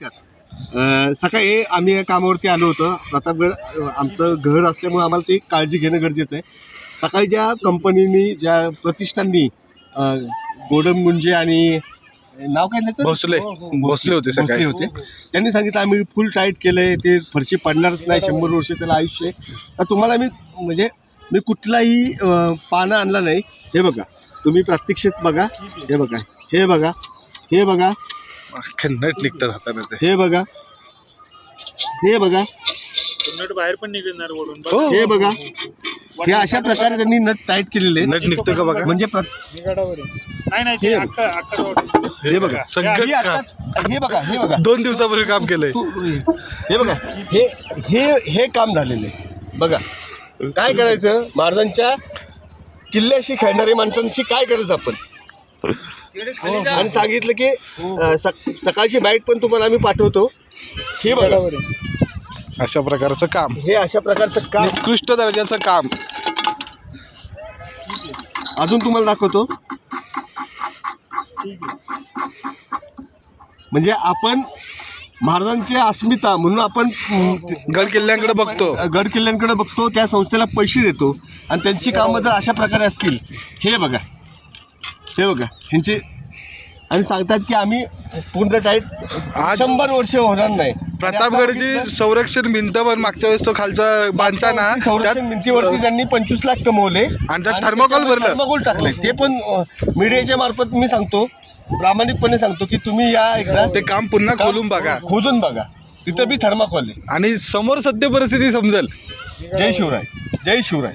नमस्कार. सकाळी आम्ही या कामावरती आलो होतो. प्रतापगड आमचं घर असल्यामुळे आम्हाला ते काळजी घेणं गरजेचं आहे. सकाळी ज्या कंपनीनी ज्या प्रतिष्ठाननी गोडम गुंजे आणि नाव काय त्याचं भोसले होते. त्यांनी सांगितलं आम्ही फुल टाईट केलं आहे, ते फरशी पडणारच नाही, 100 वर्ष त्याला आयुष्य आहे. तर तुम्हाला मी कुठलाही पानं आणला नाही. हे बघा, तुम्ही प्रात्यक्षिक बघा. हे बघा, हे बघा, हे बघा, नट निघतात हाताने ते. हे बघा, हे बघा, नट बाहेर पण निघणार वळून. हे बघा. हे अशा प्रकारे त्यांनी नट टाईट केलेले नट निघतो का बघा. म्हणजे नाही ते हे बघा, संकट हे आत्ताच, हे बघा, हे बघा, 2 दिवसापूर्वी काम केलंय. हे बघा, हे काम झालेलं आहे. बघा काय करायचं, महाराजांच्या किल्ल्याशी खेळणाऱ्या माणसांशी काय करायचं आपण. आणि सांगितलं की सकाळची बाईट पण तुम्हाला आम्ही पाठवतो. हे बघा, अशा प्रकारचं काम, हे अशा प्रकारचं काम, उत्कृष्ट दर्जाचं काम. अजून तुम्हाला दाखवतो. म्हणजे आपण महाराजांची अस्मिता म्हणून आपण गड किल्ल्यांकडे बघतो, गड किल्ल्यांकडे बघतो, त्या संस्थेला पैसे देतो आणि त्यांची कामं जर अशा प्रकारे असतील, हे बघा, हे बघा ह्यांचे, आणि सांगतात की आम्ही पूर्ण टाईट आज 100 वर्ष होणार नाही. प्रतापगडची संरक्षण भिंत पण मागच्या वेळेस तो खालचा बांधचा ना, संरक्षण भिंतीवरती त्यांनी 25 लाख कमवले आणि त्यात थर्माकोल भरलं, थर्माकोल टाकले. ते पण मीडियाच्या मार्फत मी सांगतो, प्रामाणिकपणे सांगतो की तुम्ही या एकदा ते काम पुन्हा खोलून बघा, खोदून बघा, तिथं बी थर्माकोल आहे. आणि समोर सत्य परिस्थिती समजेल. जय शिवराय, जय शिवराय.